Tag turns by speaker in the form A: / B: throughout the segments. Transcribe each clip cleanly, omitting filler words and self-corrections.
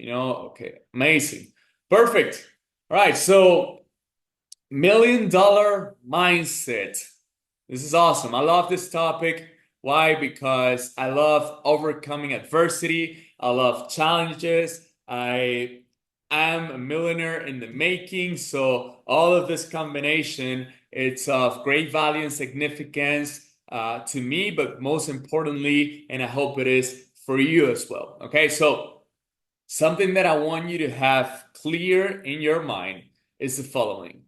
A: Okay, amazing. Perfect. All right, so $1 million mindset. This is awesome. I love this topic. Why? Because I love overcoming adversity. I love challenges. I am a millionaire in the making. So all of this combination, it's of great value and significance to me, but most importantly, and I hope it is for you as well. Okay, so something that I want you to have clear in your mind is the following.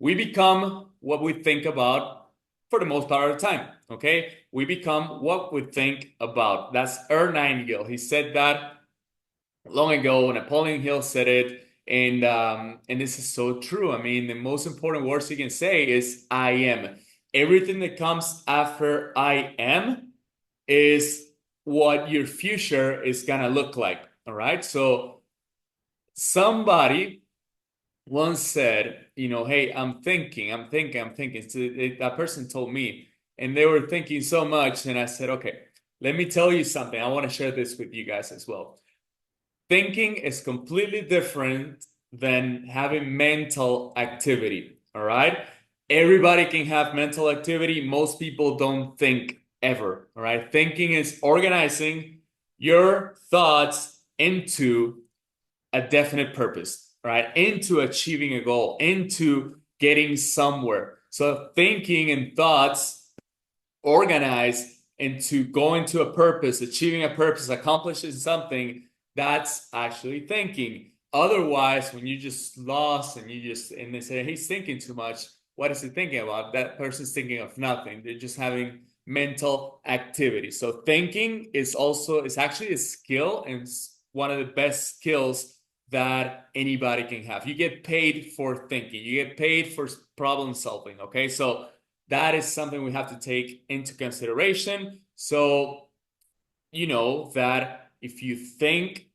A: We become what we think about for the most part of the time. Okay, we become what we think about. That's Earl Nightingale. He said that long ago. Napoleon Hill said it, and this is so true. I mean, the most important words you can say is "I am." Everything that comes after "I am" is what your future is gonna look like. All right, so somebody once said, hey, I'm thinking. So that person told me, and they were thinking so much. And I said, okay, let me tell you something. I want to share this with you guys as well. Thinking is completely different than having mental activity. All right. Everybody can have mental activity. Most people don't think ever. All right. Thinking is organizing your thoughts into a definite purpose, right? Into achieving a goal, into getting somewhere. So thinking and thoughts organize into going to a purpose, achieving a purpose, accomplishing something, that's actually thinking. Otherwise, when you just lost and they say he's thinking too much, what is he thinking about? That person's thinking of nothing. They're just having mental activity. So thinking is actually a skill and one of the best skills that anybody can have. You get paid for thinking. You get paid for problem solving. Okay, so that is something we have to take into consideration. So you know that if you think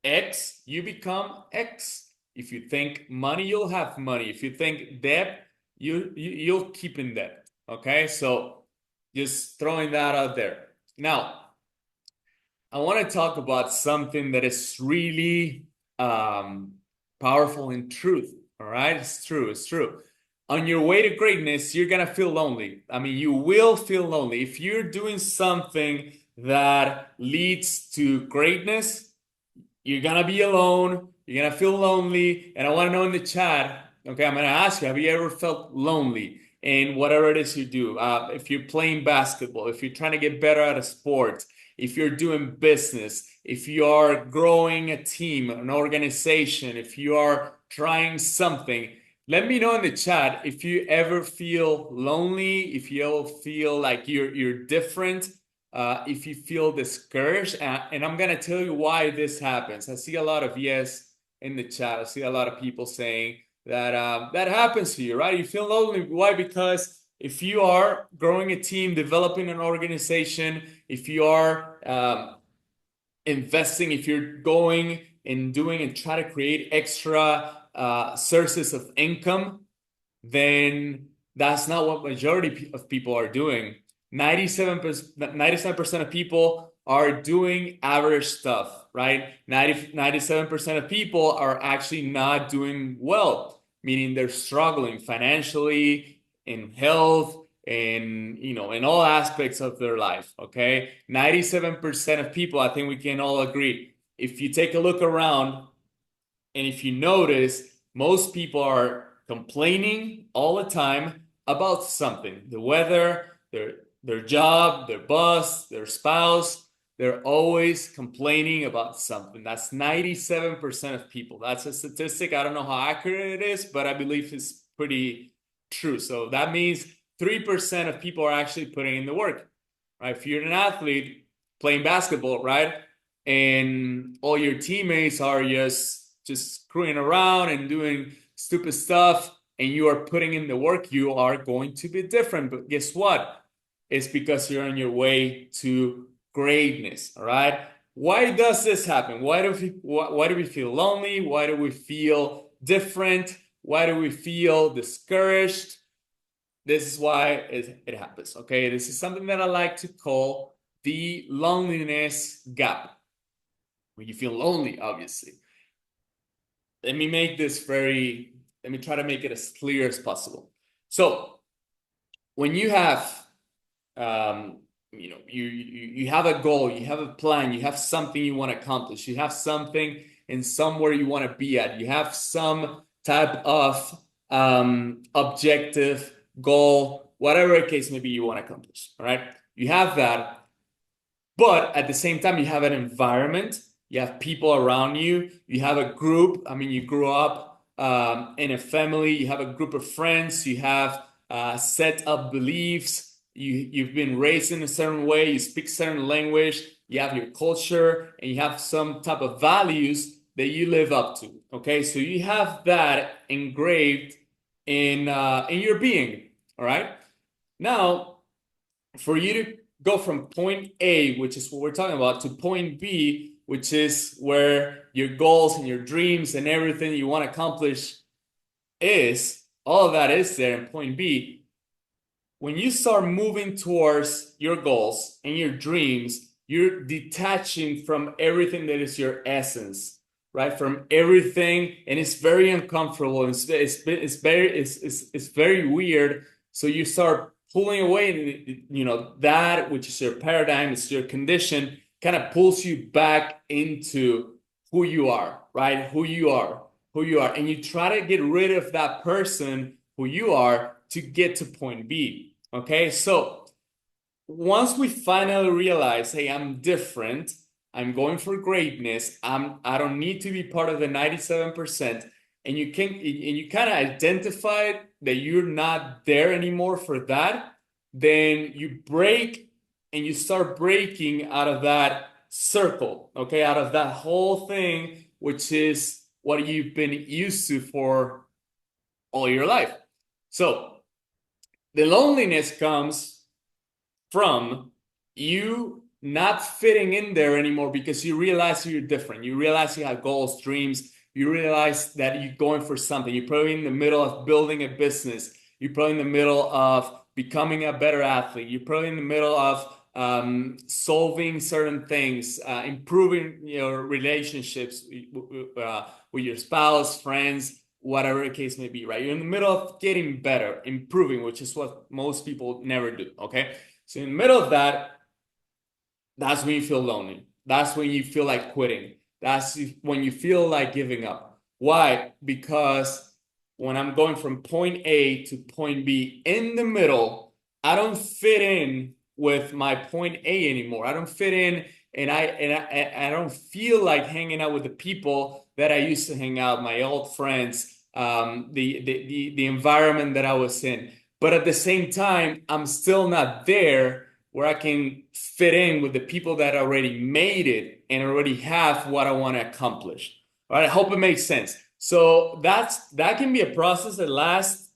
A: X, you become X. If you think money, you'll have money. If you think debt, you'll keep in debt. Okay, so just throwing that out there. Now, I want to talk about something that is really powerful in truth. All right, it's true. It's true. On your way to greatness, you're gonna feel lonely. I mean, you will feel lonely if you're doing something that leads to greatness. You're gonna be alone. You're gonna feel lonely. And I want to know in the chat. Okay, I'm gonna ask you: have you ever felt lonely in whatever it is you do? If you're playing basketball, if you're trying to get better at a sport, if you're doing business, if you are growing a team, an organization, if you are trying something, let me know in the chat if you ever feel lonely, if you ever feel like you're different, if you feel discouraged. And I'm gonna tell you why this happens. I see a lot of yes in the chat. I see a lot of people saying that that happens to you, right? You feel lonely. Why? Because if you are growing a team, developing an organization, if you are investing, if you're going and doing and try to create extra sources of income, then that's not what majority of people are doing. 97% of people are doing average stuff, right? 97% of people are actually not doing well, meaning they're struggling financially, in health, in all aspects of their life, okay? 97% of people, I think we can all agree. If you take a look around and if you notice, most people are complaining all the time about something, the weather, their job, their boss, their spouse. They're always complaining about something. That's 97% of people. That's a statistic. I don't know how accurate it is, but I believe it's pretty true. So that means 3% of people are actually putting in the work, right? If you're an athlete playing basketball, right? And all your teammates are just screwing around and doing stupid stuff, and you are putting in the work, you are going to be different. But guess what? It's because you're on your way to greatness. All right. Why does this happen? Why do we feel lonely? Why do we feel different? Why do we feel discouraged? This is why it happens. Okay. This is something that I like to call the loneliness gap. when you feel lonely, obviously. Let me let me try to make it as clear as possible. So when you have you have a goal, you have a plan, you have something you want to accomplish, you have something in somewhere you want to be at, you have some type of objective, goal, whatever the case may be you want to accomplish. All right, you have that, but at the same time, you have an environment, you have people around you, you have a group. I mean, you grew up in a family, you have a group of friends, you have a set of beliefs, you've been raised in a certain way, you speak certain language, you have your culture, and you have some type of values that you live up to. Okay, so you have that engraved in your being. All right. Now, for you to go from point A, which is what we're talking about, to point B, which is where your goals and your dreams and everything you want to accomplish is, all of that is there in point B. When you start moving towards your goals and your dreams, you're detaching from everything that is your essence, right? From everything, and it's very uncomfortable. It's very weird. So you start pulling away, that which is your paradigm, it's your condition, kind of pulls you back into who you are, right? Who you are. And you try to get rid of that person who you are to get to point B. Okay, so once we finally realize, hey, I'm different, I'm going for greatness, I don't need to be part of the 97%, and you kind of identify that you're not there anymore for that, then you break and you start breaking out of that circle, okay, out of that whole thing, which is what you've been used to for all your life. So the loneliness comes from you not fitting in there anymore because you realize you're different. You realize you have goals, dreams. You realize that you're going for something. You're probably in the middle of building a business. You're probably in the middle of becoming a better athlete. You're probably in the middle of solving certain things, improving your relationships with your spouse, friends, whatever the case may be, right? You're in the middle of getting better, improving, which is what most people never do, okay? So in the middle of that, that's when you feel lonely. That's when you feel like quitting. That's when you feel like giving up. Why? Because when I'm going from point A to point B in the middle, I don't fit in with my point A anymore. I don't fit in, and I don't feel like hanging out with the people that I used to hang out, my old friends, the environment that I was in. But at the same time, I'm still not there where I can fit in with the people that already made it and already have what I want to accomplish. All right, I hope it makes sense. So that can be a process that lasts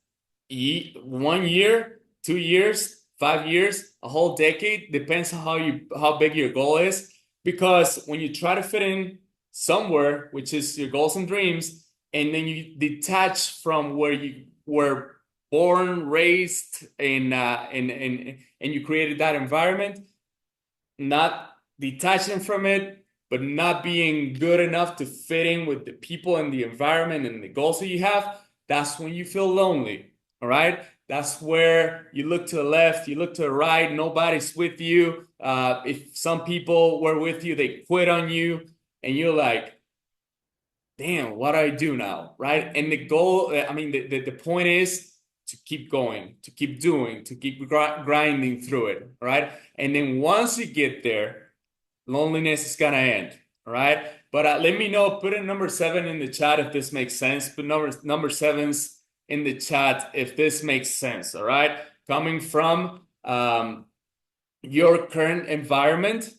A: 1 year, 2 years, 5 years, a whole decade. Depends on how big your goal is. Because when you try to fit in somewhere, which is your goals and dreams, and then you detach from where you were born, raised, and you created that environment, not detaching from it, but not being good enough to fit in with the people and the environment and the goals that you have, that's when you feel lonely. All right. That's where you look to the left, you look to the right, nobody's with you. If some people were with you, they quit on you, and you're like, damn, what do I do now? Right. And the goal, I mean, the point is to keep going, to keep doing, to keep grinding through it. Right. And then once you get there, loneliness is gonna end. All right. But let me know, put a number 7 in the chat if this makes sense. Put number 7s in the chat if this makes sense. All right. Coming from your current environment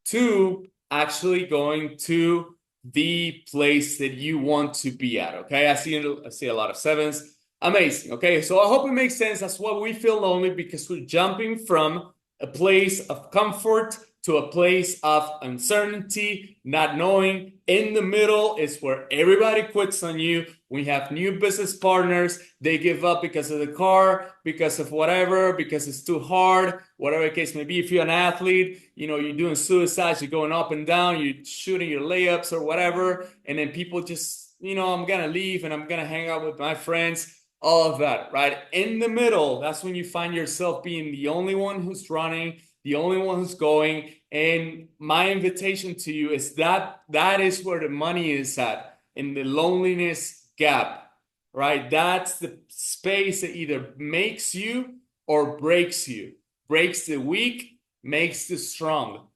A: to actually going to the place that you want to be at. Okay, I see a lot of 7s. Amazing. Okay, so I hope it makes sense. That's why we feel lonely, because we're jumping from a place of comfort to a place of uncertainty, not knowing. In the middle is where everybody quits on you. We have new business partners. They give up because of the car, because of whatever, because it's too hard, whatever the case may be. If you're an athlete, you're doing suicides, you're going up and down, you're shooting your layups or whatever. And then people just, I'm going to leave and I'm going to hang out with my friends. All of that, right? In the middle, that's when you find yourself being the only one who's running, the only one who's going. And my invitation to you is that is where the money is at, in the loneliness gap, right? That's the space that either makes you or breaks you. Breaks the weak, makes the strong.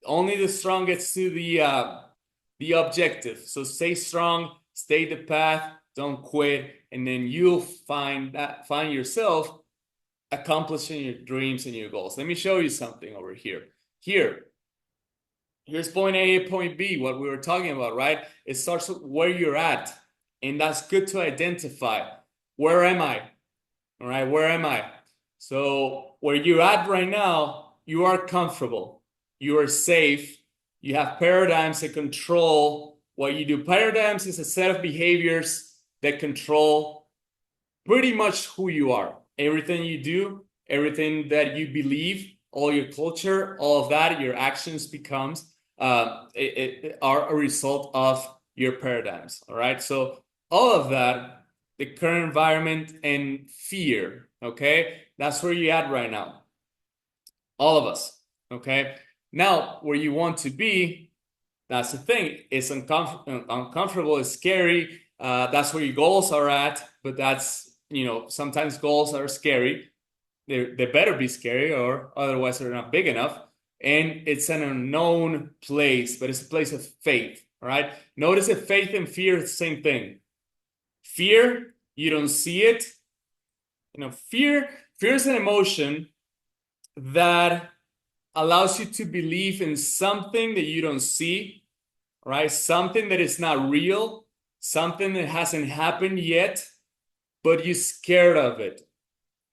A: Only the strong gets to the objective. So stay strong, stay the path, don't quit, and then you'll find yourself accomplishing your dreams and your goals. Let me show you something over here. Here's point A, point B, what we were talking about, right? It starts with where you're at, and that's good to identify. Where am I? All right, where am I? So where you're at right now, you are comfortable, you are safe, you have paradigms that control what you do. Paradigms is a set of behaviors that control pretty much who you are. Everything you do, everything that you believe, all your culture, all of that, your actions becomes are a result of your paradigms. All right. So all of that, the current environment and fear. Okay. That's where you're at right now. All of us. Okay. Now, where you want to be, that's the thing. It's uncomfortable. It's scary. That's where your goals are at. But that's, sometimes goals are scary. They better be scary, or otherwise they're not big enough. And it's an unknown place, but it's a place of faith. All right. Notice that faith and fear is the same thing. Fear, you don't see it. Fear is an emotion that allows you to believe in something that you don't see, right? Something that is not real, something that hasn't happened yet, but you're scared of it,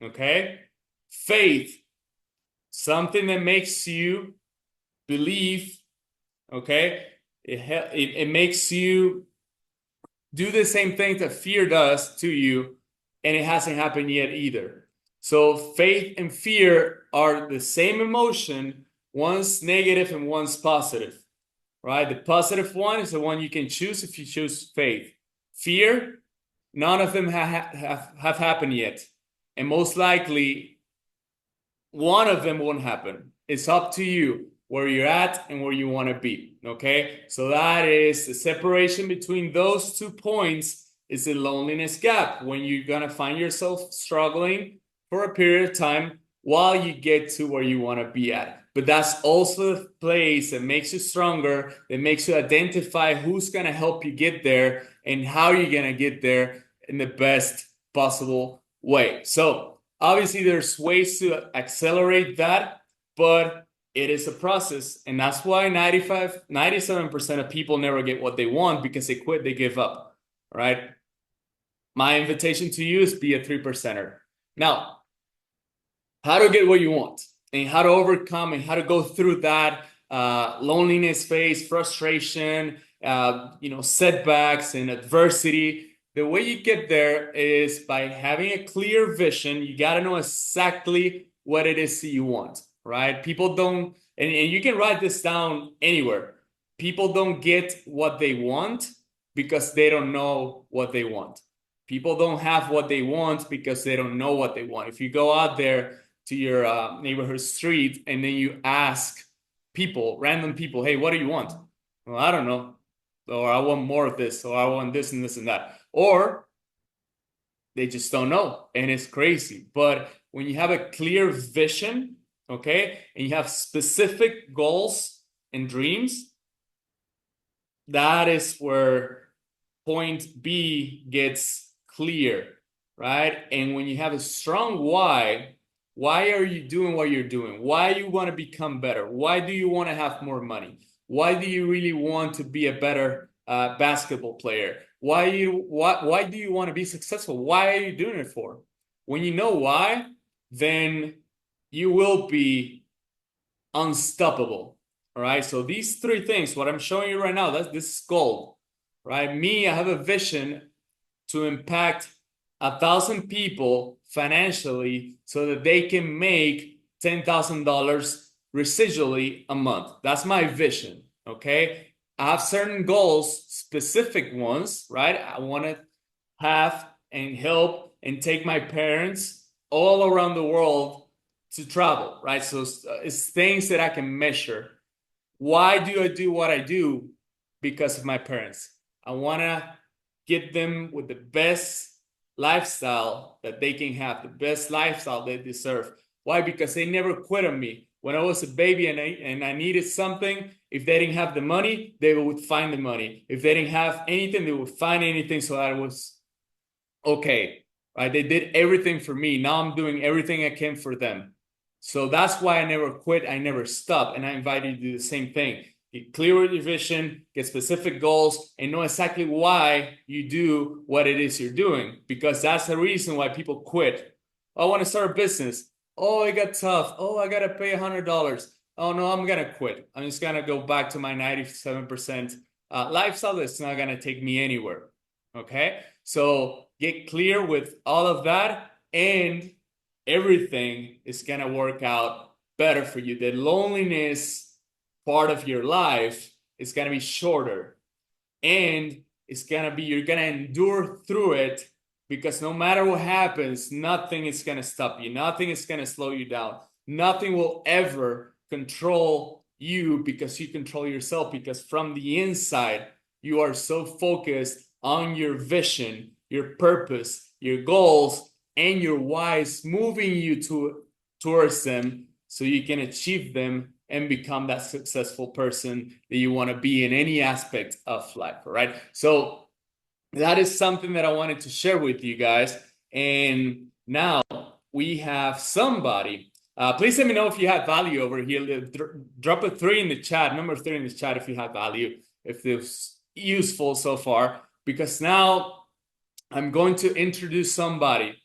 A: okay? Faith, something that makes you believe, okay? It makes you do the same thing that fear does to you, and it hasn't happened yet either. So faith and fear are the same emotion. One's negative and one's positive, right? The positive one is the one you can choose if you choose faith. Fear, none of them have happened yet. And most likely, one of them won't happen. It's up to you where you're at and where you want to be, okay? So that is the separation between those 2 points is the loneliness gap, when you're going to find yourself struggling for a period of time while you get to where you want to be at. But that's also the place that makes you stronger, that makes you identify who's going to help you get there and how you're going to get there in the best possible way. So obviously there's ways to accelerate that, but it is a process. And that's why 97% of people never get what they want, because they quit, they give up, right? My invitation to you is be a 3%er. Now, how to get what you want and how to overcome and how to go through that loneliness phase, frustration, setbacks and adversity. The way you get there is by having a clear vision. You got to know exactly what it is that you want, right? People don't, and you can write this down anywhere. People don't get what they want because they don't know what they want. People don't have what they want because they don't know what they want. If you go out there to your neighborhood street and then you ask people, random people, hey, what do you want? Well, I don't know. Or I want more of this, or I want this and this and that. Or they just don't know, and it's crazy. But when you have a clear vision, okay, and you have specific goals and dreams, that is where point B gets clear, right? And when you have a strong why are you doing what you're doing? Why you want to become better? Why do you want to have more money? Why do you really want to be a better basketball player? Why do you want to be successful? Why are you doing it for? When you know why, then you will be unstoppable. All right. So these three things, what I'm showing you right now, this is gold, right? Me, I have a vision to impact 1,000 people financially so that they can make $10,000 residually a month. That's my vision. Okay. I have certain goals, specific ones, right? I want to have and help and take my parents all around the world to travel, right? So it's things that I can measure. Why do I do what I do? Because of my parents. I want to get them with the best lifestyle that they can have, the best lifestyle they deserve. Why? Because they never quit on me. When I was a baby and I needed something, if they didn't have the money, they would find the money. If they didn't have anything, they would find anything so that I was okay, right? They did everything for me. Now I'm doing everything I can for them. So that's why I never quit. I never stop. And I invite you to do the same thing. Get clear with your vision, get specific goals, and know exactly why you do what it is you're doing. Because that's the reason why people quit. Oh, I want to start a business. Oh, it got tough. Oh, I got to pay $100. Oh, no, I'm going to quit. I'm just going to go back to my 97% lifestyle that's not going to take me anywhere. Okay. So get clear with all of that, and everything is going to work out better for you. The loneliness part of your life is going to be shorter, and it's going to be, you're going to endure through it, because no matter what happens, nothing is going to stop you. Nothing is going to slow you down. Nothing will ever control you, because you control yourself, because from the inside, you are so focused on your vision, your purpose, your goals, and your whys moving you towards them so you can achieve them and become that successful person that you want to be in any aspect of life. All right. So that is something that I wanted to share with you guys. And now we have somebody. Please let me know if you have value over here. Drop a 3 in the chat, number 3 in the chat if you have value, if it's useful so far. Because now I'm going to introduce somebody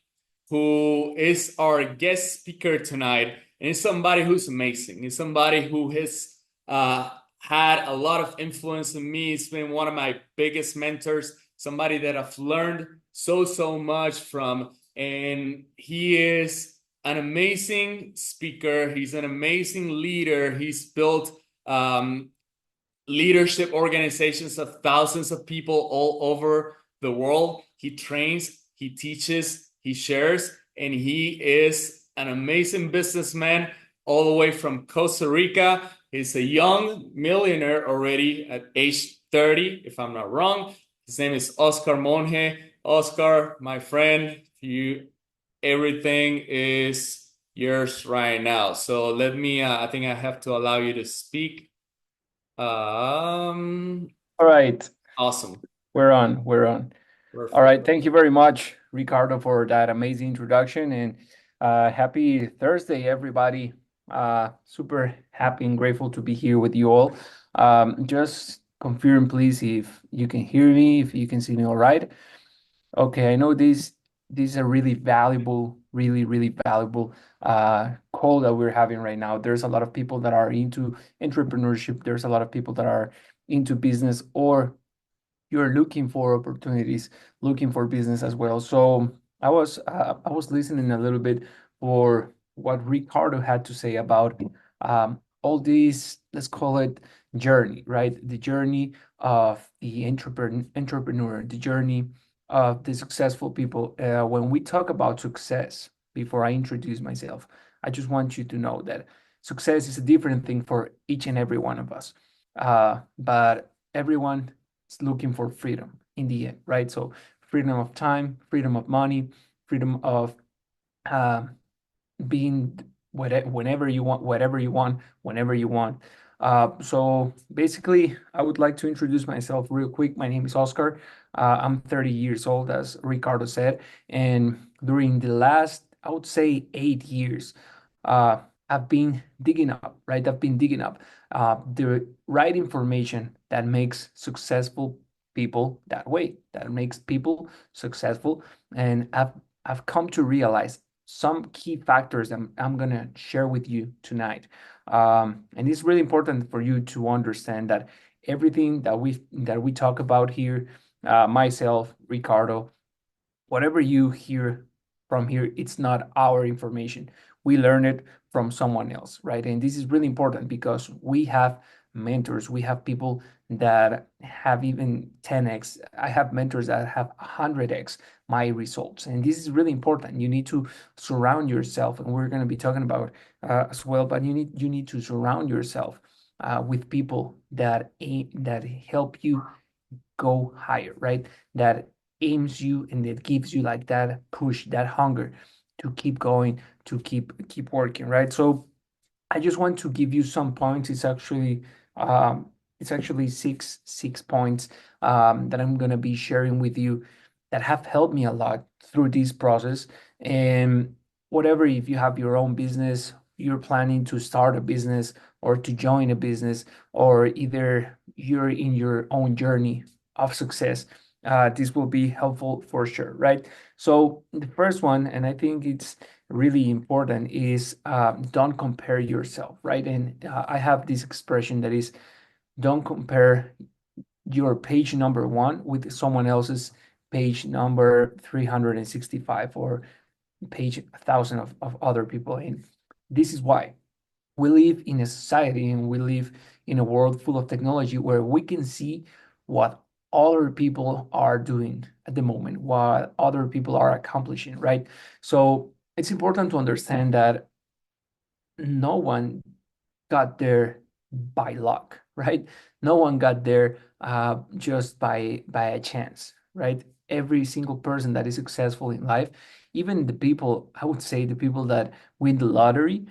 A: who is our guest speaker tonight. And it's somebody who's amazing. It's somebody who has had a lot of influence on me. It's been one of my biggest mentors, somebody that I've learned so much from. And he is an amazing speaker. He's an amazing leader. He's built leadership organizations of thousands of people all over the world. He trains, he teaches, he shares, and he is an amazing businessman all the way from Costa Rica. He's a young millionaire already at age 30, if I'm not wrong. His name is Oscar Monge. Oscar, my friend, everything is yours right now. So let me, I think I have to allow you to speak.
B: All right,
A: Awesome.
B: we're on. We're on. All
A: Perfect.
B: right, thank you very much, Ricardo, for that amazing introduction, and happy Thursday, everybody. Super happy and grateful to be here with you all. Just confirm, please, if you can hear me, if you can see me all right. Okay, I know this is a really valuable, really valuable call that we're having right now. There's a lot of people that are into entrepreneurship. There's a lot of people that are into business, or you're looking for opportunities, looking for business as well. So I was listening a little bit for what Ricardo had to say about all these, let's call it journey, right? The journey of the entrepreneur, the journey of the successful people. When we talk about success, before I introduce myself, I just want you to know that success is a different thing for each and every one of us. But everyone is looking for freedom in the end, right? So freedom of time, freedom of money, freedom of uh, being whenever you want, whatever you want, whenever you want. So basically, I would like to introduce myself real quick. My name is Oscar. I'm 30 years old, as Ricardo said, and during the last, I would say, 8 years, uh, I've been digging up, right? I've been digging up the right information that makes successful people that way, that makes people successful, and I've come to realize some key factors that I'm gonna share with you tonight. And it's really important for you to understand that everything that we talk about here, myself, Ricardo, whatever you hear from here, it's not our information. We learn it from someone else, right? And this is really important because we have mentors, we have people that have even 10x. I have mentors that have 100x my results. And this is really important. You need to surround yourself, and we're going to be talking about as well, but you need to surround yourself with people that help you go higher, right? That aims you and that gives you like that push, that hunger to keep going, to keep working, right? So I just want to give you some points. Um, it's actually six points that I'm gonna be sharing with you that have helped me a lot through this process. And whatever, if you have your own business, you're planning to start a business or to join a business, or either you're in your own journey of success, this will be helpful for sure, right? So the first one, and I think it's really important, is don't compare yourself, right? And I have this expression that is, don't compare your page number one with someone else's page number 365 or page 1,000 of other people. And this is why we live in a society and we live in a world full of technology where we can see what other people are doing at the moment, what other people are accomplishing, right? So it's important to understand that no one got there by luck, right? No one got there just by a chance, right? Every single person that is successful in life, even the people, I would say the people that win the lottery,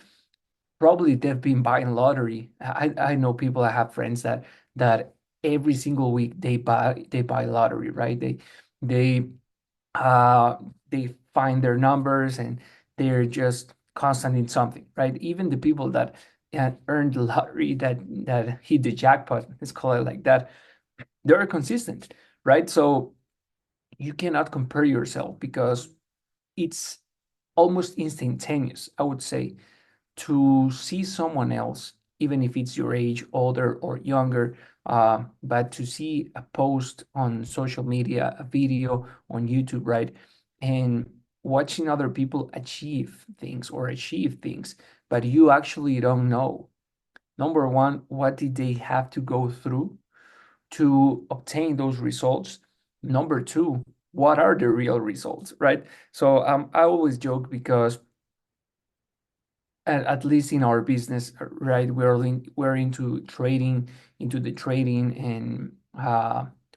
B: probably they've been buying lottery. I know people, I have friends that every single week they buy lottery, right? They uh they find their numbers and they're just constant in something, right? Even the people that earned the lottery, that hit the jackpot, let's call it like that, they're consistent, right? So you cannot compare yourself because it's almost instantaneous, I would say, to see someone else, even if it's your age, older or younger, but to see a post on social media, a video on YouTube, right? And watching other people achieve things, but you actually don't know. Number one, what did they have to go through to obtain those results? Number two, what are the real results, right? So I always joke because at least in our business, right? We're into trading, into the trading and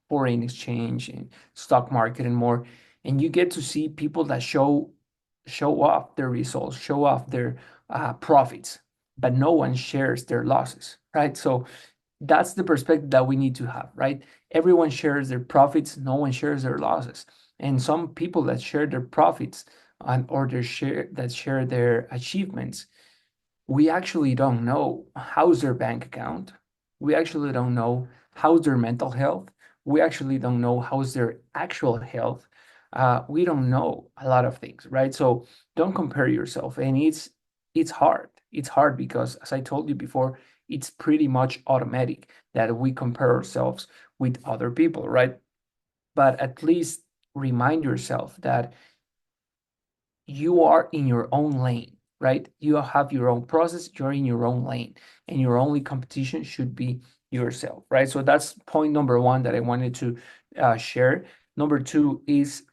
B: foreign exchange and stock market and more. And you get to see people that show off their results, show off their profits, but no one shares their losses, right? So that's the perspective that we need to have, right? Everyone shares their profits, no one shares their losses. And some people that share their profits or share their achievements, we actually don't know how's their bank account. We actually don't know how's their mental health. We actually don't know how's their actual health. We don't know a lot of things, right? So don't compare yourself. And it's hard. It's hard because, as I told you before, it's pretty much automatic that we compare ourselves with other people, right? But at least remind yourself that you are in your own lane, right? You have your own process, you're in your own lane, and your only competition should be yourself, right? So that's point number one that I wanted to share. Number two is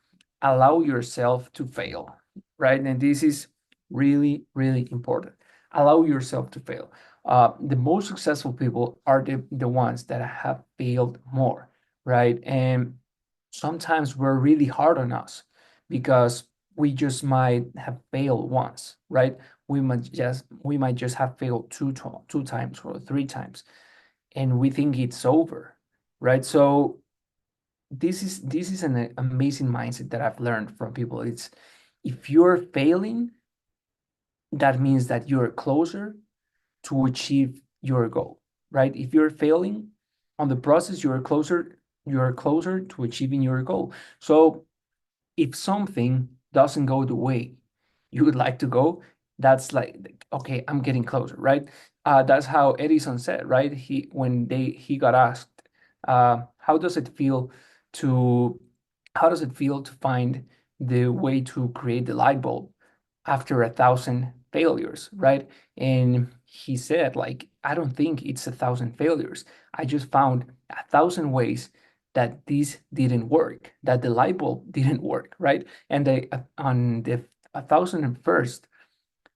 B: allow yourself to fail, right? And this is really, really important. Allow yourself to fail. The most successful people are the ones that have failed more, right? And sometimes we're really hard on us because we just might have failed once, right? We might just have failed two times or three times, and we think it's over, right? So this is an amazing mindset that I've learned from people. It's, if you're failing, that means that you're closer to achieve your goal, right? If you're failing on the process, you're closer to achieving your goal. So if something doesn't go the way you would like to go, that's like, okay, I'm getting closer, right? That's how Edison said, right? He got asked, how does it feel to how does it feel to find the way to create the light bulb after 1,000 failures, right? And he said, like, I don't think it's 1,000 failures. I just found 1,000 ways that this didn't work, that the light bulb didn't work, right? And on the 1,001st,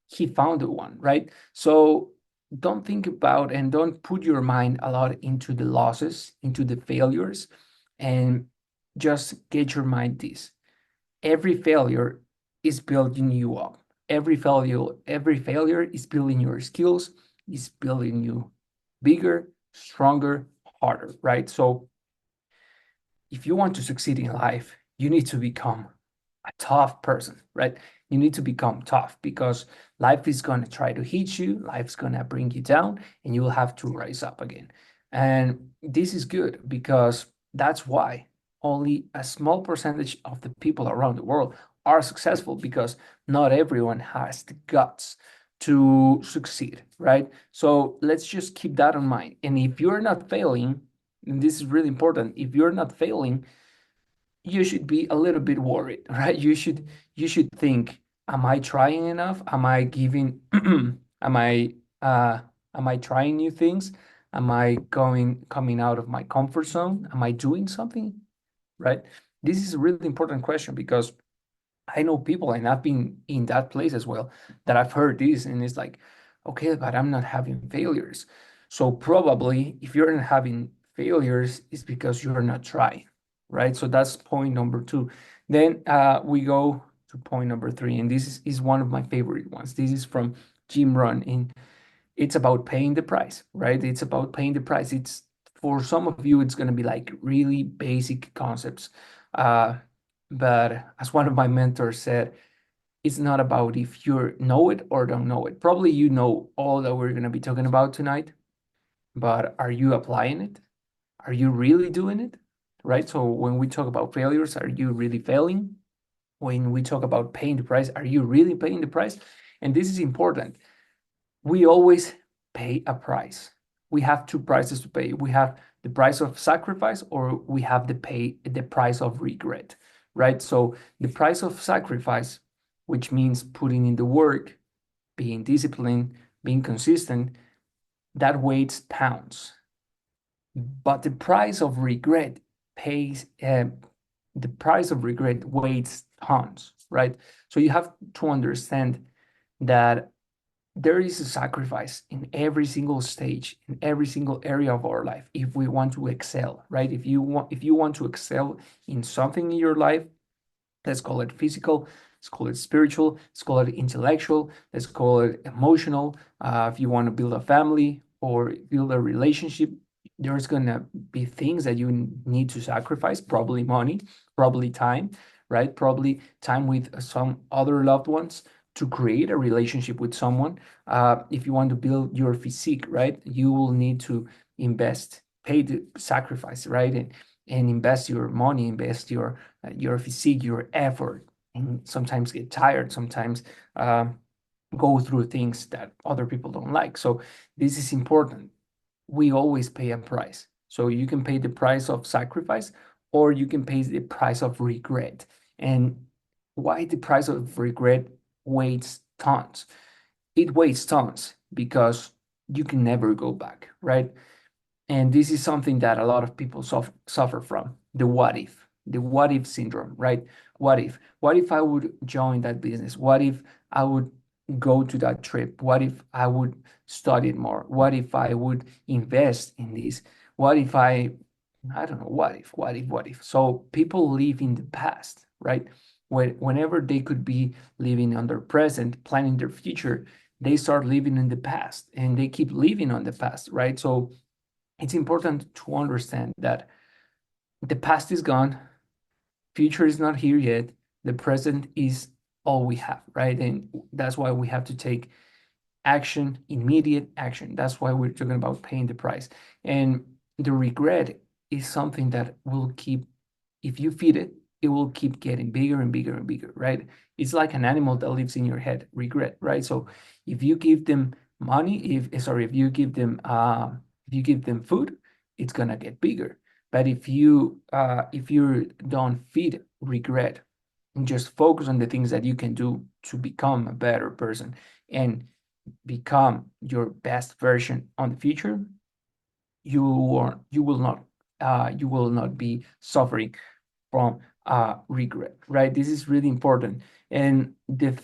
B: he found the one, right? So don't think about and don't put your mind a lot into the losses, into the failures, and just get your mind this. Every failure is building you up. Every failure is building your skills, is building you bigger, stronger, harder, right? So if you want to succeed in life, you need to become a tough person, right? You need to become tough because life is going to try to hit you, life's going to bring you down, and you will have to rise up again. And this is good because that's why only a small percentage of the people around the world are successful because not everyone has the guts to succeed, right? So let's just keep that in mind. And if you're not failing, and this is really important, if you're not failing, you should be a little bit worried, right? You should think, am I trying enough? Am I giving am I uh am I trying new things? Am I coming out of my comfort zone? Am I doing something? Right? This is a really important question because I know people, and I've been in that place as well, that I've heard this, and it's like, okay, but I'm not having failures. So probably if you're not having failures, it's because you're not trying, right? So that's point number two. Then we go to point number three, and this is one of my favorite ones. This is from Jim Rohn, and it's about paying the price, right? It's about paying the price. It's for some of you, it's going to be like really basic concepts. Uh, but as one of my mentors said, it's not about if you know it or don't know it. Probably you know all that we're going to be talking about tonight, but are you applying it? Are you really doing it? Right? So when we talk about failures, are you really failing? When we talk about paying the price, are you really paying the price? And this is important. We always pay a price. We have two prices to pay. We have the price of sacrifice, or we have the price of regret, right? So the price of sacrifice, which means putting in the work, being disciplined, being consistent, that weighs pounds. But pays the price of regret weighs tons, right? So you have to understand that there is a sacrifice in every single stage, in every single area of our life if we want to excel, right? If you want to excel in something in your life, let's call it physical, let's call it spiritual, let's call it intellectual, let's call it emotional. If you want to build a family or build a relationship, there's gonna be things that you need to sacrifice, probably money, probably time, right? Probably time with some other loved ones to create a relationship with someone. If you want to build your physique, right, you will need to invest, pay the sacrifice, right? And invest your money, invest your physique, your effort, and sometimes get tired, sometimes go through things that other people don't like. So this is important. We always pay a price. So you can pay the price of sacrifice, or you can pay the price of regret. And why the price of regret weighs tons? It weighs tons because you can never go back, right? And this is something that a lot of people suffer from, the what if syndrome, right? What if I would join that business? What if I would go to that trip? What if I would study it more? What if I would invest in this? What if I don't know, what if? So people live in the past, right? Whenever they could be living on their present, planning their future, they start living in the past and they keep living on the past, right? So it's important to understand that the past is gone, future is not here yet, the present is all we have, right? And that's why we have to take action, immediate action. That's why we're talking about paying the price. And the regret is something that will keep, if you feed it, it will keep getting bigger and bigger and bigger, right? It's like an animal that lives in your head, regret, right? So if you give them money, if you give them food, it's gonna get bigger. But if you don't feed regret and just focus on the things that you can do to become a better person and become your best version on the future, you will not be suffering from regret, right? This is really important. And the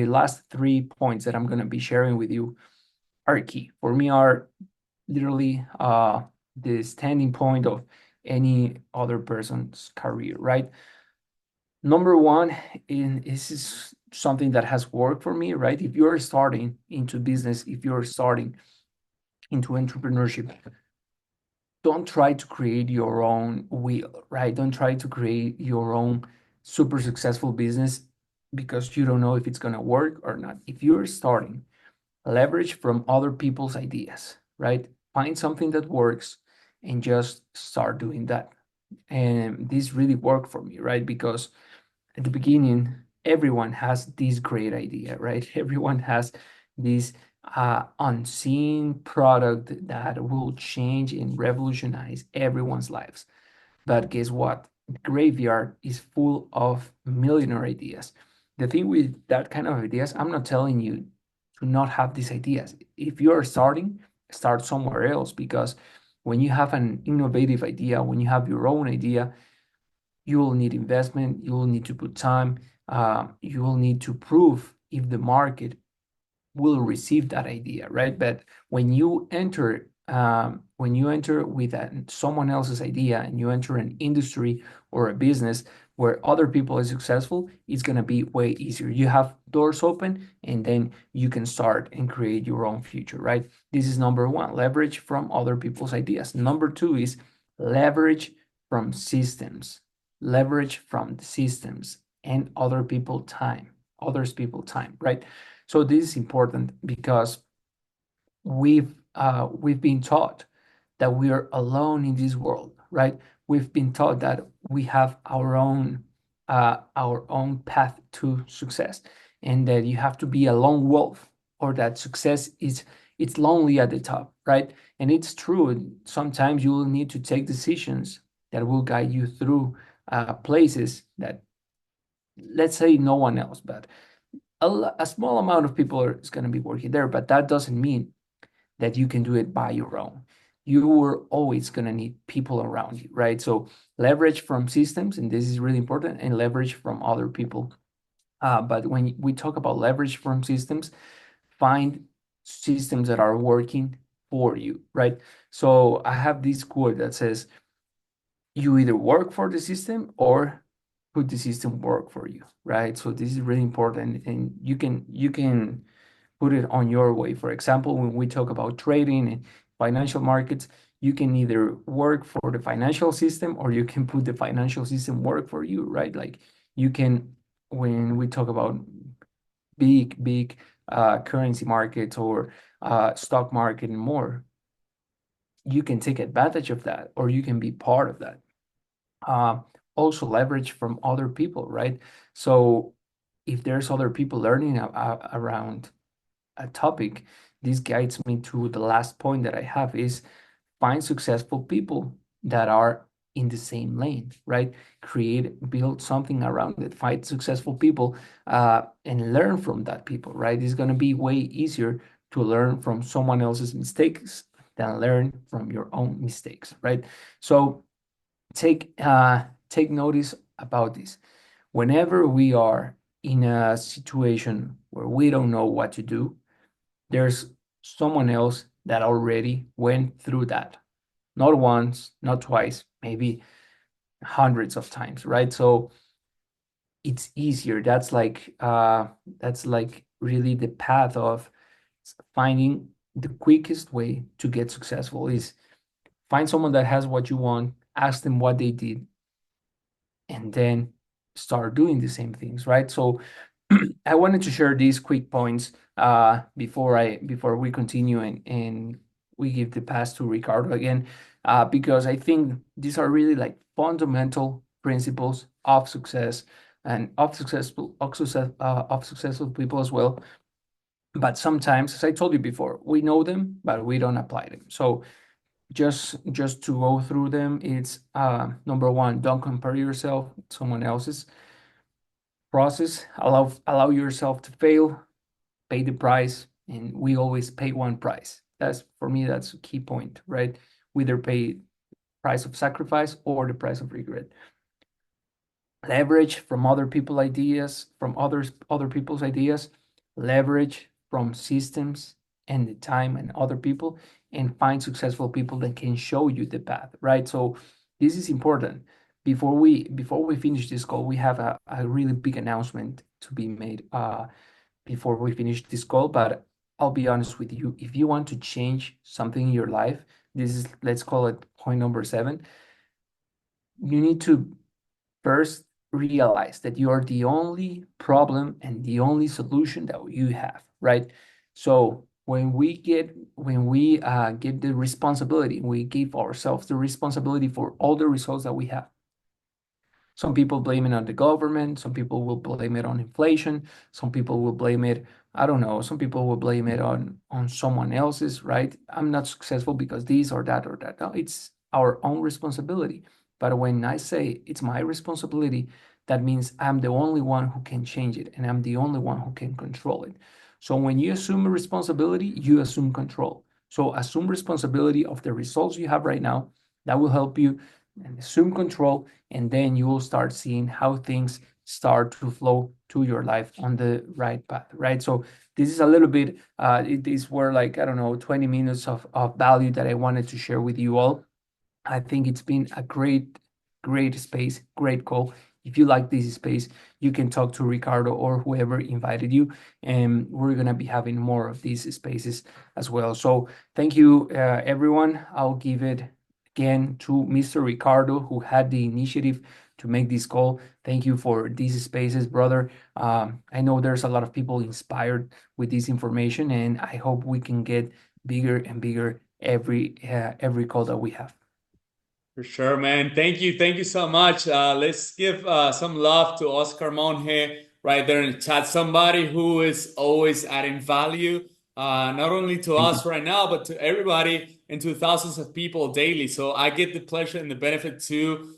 B: last 3 points that I'm going to be sharing with you are key for me, are literally the standing point of any other person's career, right? Number one, in this is something that has worked for me, right? If you're starting into business, if you're starting into entrepreneurship, don't try to create your own wheel, right? Don't try to create your own super successful business because you don't know if it's going to work or not. If you're starting, leverage from other people's ideas, right? Find something that works and just start doing that. And this really worked for me, right? Because at the beginning, everyone has this great idea, right? Everyone has this unseen product that will change and revolutionize everyone's lives. But guess what? The graveyard is full of millionaire ideas. The thing with that kind of ideas, I'm not telling you to not have these ideas. If you are starting, start somewhere else, because when you have an innovative idea, when you have your own idea, you will need investment, you will need to put time, you will need to prove if the market will receive that idea, right? But when you enter with someone else's idea and you enter an industry or a business where other people are successful, it's gonna be way easier. You have doors open, and then you can start and create your own future, right? This is number one, leverage from other people's ideas. Number two is leverage from systems, leverage from the systems and others people time, right? So this is important because we've been taught that we are alone in this world, right? We've been taught that we have our own path to success, and that you have to be a lone wolf, or that success is it's lonely at the top, right? And it's true. Sometimes you will need to take decisions that will guide you through places that, let's say, no one else, but a small amount of people is going to be working there, but that doesn't mean that you can do it by your own. You are always going to need people around you, right? So leverage from systems, and this is really important, and leverage from other people. But when we talk about leverage from systems, find systems that are working for you, right? So I have this quote that says, you either work for the system or put the system work for you, right? So this is really important, and you can put it on your way. For example, when we talk about trading and financial markets, you can either work for the financial system or you can put the financial system work for you, right? Like you can, when we talk about big currency markets or stock market and more, you can take advantage of that or you can be part of that. uh, Also leverage from other people, right? So if there's other people learning around a topic, this guides me to the last point that I have is find successful people that are in the same lane, right? Build something around it, find successful people and learn from that people, right? It's going to be way easier to learn from someone else's mistakes than learn from your own mistakes, right? So take notice about this. Whenever we are in a situation where we don't know what to do, there's someone else that already went through that. Not once, not twice, maybe hundreds of times, right? So it's easier. That's like really the path of finding the quickest way to get successful is find someone that has what you want, ask them what they did, and then start doing the same things, right? So I wanted to share these quick points before we continue and we give the pass to Ricardo again, because I think these are really like fundamental principles of success and of successful people as well. But sometimes, as I told you before, we know them, but we don't apply them. So just to go through them, it's number one, don't compare yourself with someone else's process. Allow yourself to fail, pay the price, and we always pay one price. That's for me, that's a key point, right? We either pay price of sacrifice or the price of regret. Leverage from other people ideas, from other people's ideas, leverage from systems and the time and other people, and find successful people that can show you the path, right? So this is important. Before we finish this call, we have a really big announcement to be made before we finish this call. But I'll be honest with you, if you want to change something in your life, this is, let's call it point number 7. You need to first realize that you are the only problem and the only solution that you have, right? So when we give the responsibility, we give ourselves the responsibility for all the results that we have. Some people blame it on the government. Some people will blame it on inflation. Some people will blame it, I don't know, some people will blame it on someone else's, right? I'm not successful because this or that or that. No, it's our own responsibility. But when I say it's my responsibility, that means I'm the only one who can change it and I'm the only one who can control it. So when you assume a responsibility, you assume control. So assume responsibility of the results you have right now. That will help you and assume control, and then you will start seeing how things start to flow to your life on the right path, right? So this is a little bit, these were like, I don't know, 20 minutes of value that I wanted to share with you all. I think it's been a great space, great call. If you like this space, you can talk to Ricardo or whoever invited you, and we're gonna be having more of these spaces as well. So thank you, everyone. I'll give it again to Mr. Ricardo, who had the initiative to make this call. Thank you for these spaces, brother. I know there's a lot of people inspired with this information, and I hope we can get bigger and bigger every call that we have.
A: For sure, man. Thank you. Thank you so much. Let's give some love to Oscar Monge right there in the chat. Somebody who is always adding value, not only to
B: Thank you.
A: us right now, but to everybody and to thousands of people daily. So I get the pleasure and the benefit to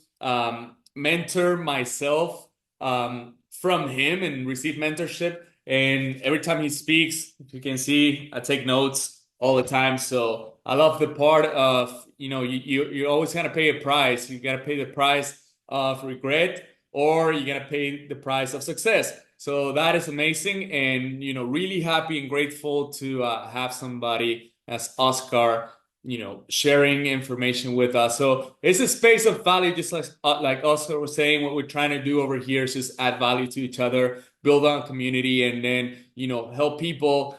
A: mentor myself from him and receive mentorship. And every time he speaks, you can see I take notes all the time. So I love the part of, you always gotta pay a price. You gotta pay the price of regret, or you gotta pay the price of success. So that is amazing, and really happy and grateful to have somebody as Oscar, sharing information with us. So it's a space of value, just like Oscar was saying. What we're trying to do over here is just add value to each other, build on community, and then help people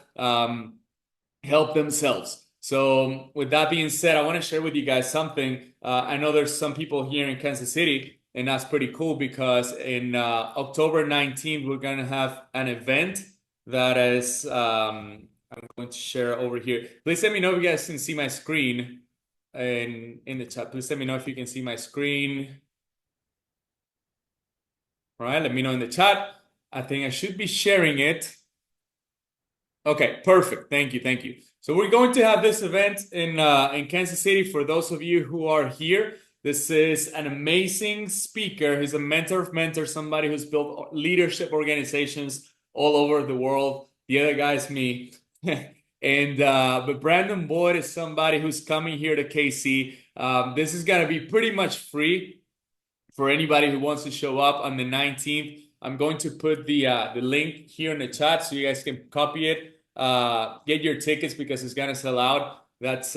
A: help themselves. So with that being said, I want to share with you guys something. I know there's some people here in Kansas City, and that's pretty cool because in October 19th, we're going to have an event that is, I'm going to share over here. Please let me know if you guys can see my screen in the chat. Please let me know if you can see my screen. All right, let me know in the chat. I think I should be sharing it. Okay, perfect. Thank you, thank you. So we're going to have this event in Kansas City. For those of you who are here, this is an amazing speaker. He's a mentor of mentors, somebody who's built leadership organizations all over the world. The other guy's me. And but Brandon Boyd is somebody who's coming here to KC. This is gonna be pretty much free for anybody who wants to show up on the 19th. I'm going to put the link here in the chat so you guys can copy it. Get your tickets because it's gonna sell out. That's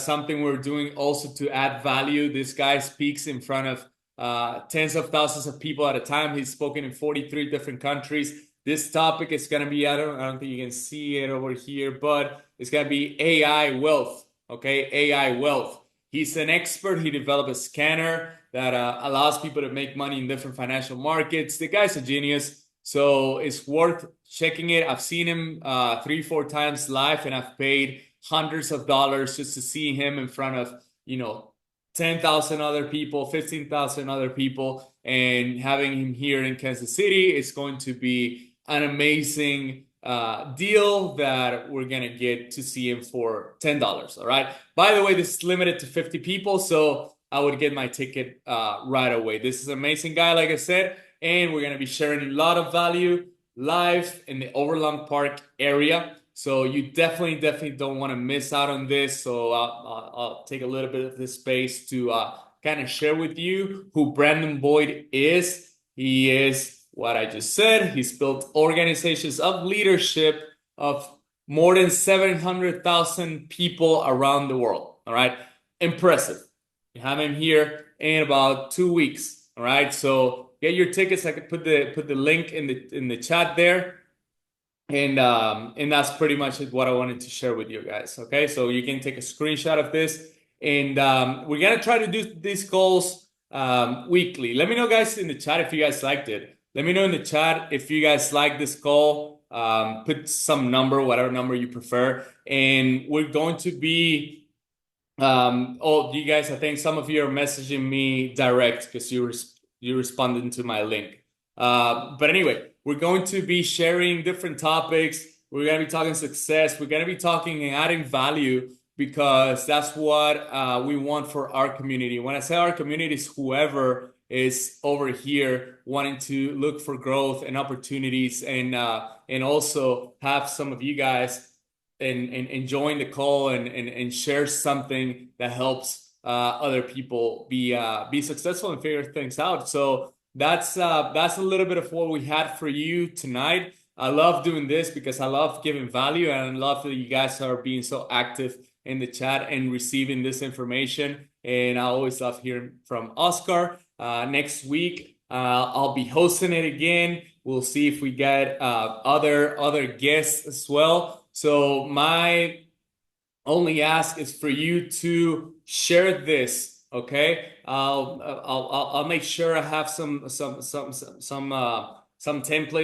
A: something we're doing also to add value. This guy speaks in front of tens of thousands of people at a time. He's spoken in 43 different countries. This topic is gonna be, I don't think you can see it over here, but it's gonna be AI wealth. Okay, AI wealth. He's an expert. He developed a scanner that allows people to make money in different financial markets. The guy's a genius, so it's worth checking it. I've seen him 3-4 times live, and I've paid hundreds of dollars just to see him in front of 10,000 other people, 15,000 other people, and having him here in Kansas City is going to be an amazing deal that we're gonna get to see him for $10. All right. By the way, this is limited to 50 people, so I would get my ticket right away. This is an amazing guy, like I said, and we're gonna be sharing a lot of value live in the Overland Park area. So you definitely don't want to miss out on this. So I'll take a little bit of this space to kind of share with you who Brandon Boyd is. He is what I just said. He's built organizations of leadership of more than 700,000 people around the world. All right. Impressive. You have him here in about 2 weeks. All right. So get your tickets. I could put the link in the chat there. And that's pretty much what I wanted to share with you guys. Okay, so you can take a screenshot of this, and we're gonna try to do these calls weekly. Let me know, guys, in the chat if you guys liked it. Let me know in the chat if you guys like this call. Put some number, whatever number you prefer, and we're going to be. Oh, you guys, I think some of you are messaging me direct because you responded to my link. But anyway, we're going to be sharing different topics. We're going to be talking success. We're going to be talking and adding value because that's what we want for our community. When I say our community, is whoever is over here wanting to look for growth and opportunities, and also have some of you guys and join the call and share something that helps other people be successful and figure things out. So that's a little bit of what we had for you tonight. I love doing this because I love giving value, and I love that you guys are being so active in the chat and receiving this information. And I always love hearing from Oscar. Next week, I'll be hosting it again. We'll see if we get other guests as well. So my only ask is for you to share this. Okay, I'll make sure I have some template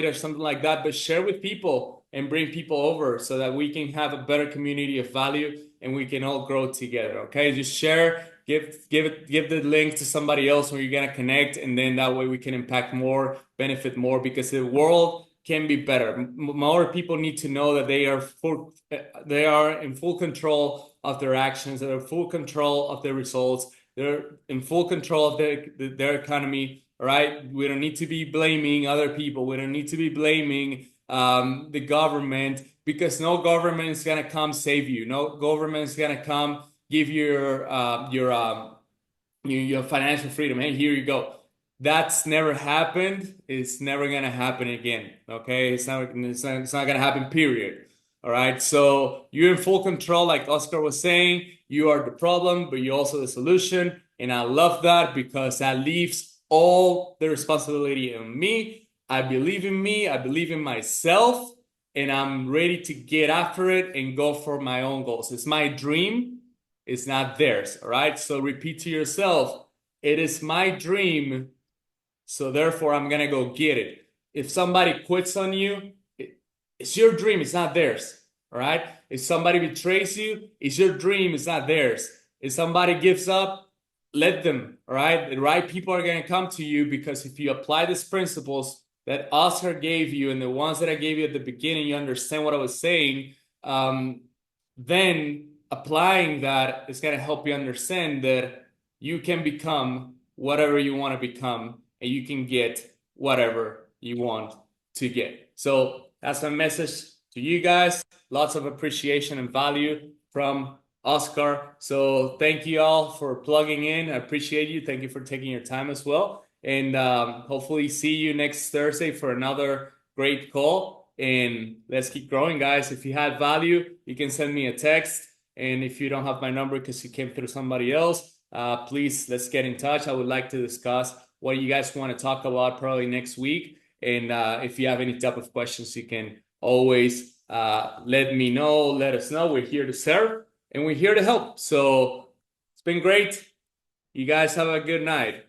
A: or something like that, but share with people and bring people over so that we can have a better community of value and we can all grow together. Okay, just share, give the link to somebody else where you're gonna connect, and then that way we can impact more, benefit more, because the world can be better. More people need to know that they are in full control of their actions, they're in full control of their results, they're in full control of their economy. All right, we don't need to be blaming other people. We don't need to be blaming the government, because no government is gonna come save you. No government is gonna come give you your financial freedom. Hey, here you go. That's never happened. It's never gonna happen again. Okay, it's not gonna happen. Period. All right. So you're in full control, like Oscar was saying. You are the problem, but you're also the solution. And I love that because that leaves all the responsibility on me. I believe in me. I believe in myself, and I'm ready to get after it and go for my own goals. It's my dream. It's not theirs. All right. So repeat to yourself, it is my dream. So therefore, I'm gonna go get it. If somebody quits on you, it's your dream, it's not theirs. All right. If somebody betrays you, it's your dream, it's not theirs. If somebody gives up, let them. All right. The right people are gonna come to you, because if you apply these principles that Oscar gave you and the ones that I gave you at the beginning, you understand what I was saying. Then applying that is gonna help you understand that you can become whatever you want to become, and you can get whatever you want to get. So that's my message to you guys. Lots of appreciation and value from Oscar. So thank you all for plugging in. I appreciate you. Thank you for taking your time as well. And hopefully see you next Thursday for another great call. And let's keep growing, guys. If you had value, you can send me a text. And if you don't have my number because you came through somebody else, please, let's get in touch. I would like to discuss what you guys want to talk about probably next week. And if you have any type of questions, you can always let me know, let us know. We're here to serve and we're here to help. So it's been great. You guys have a good night.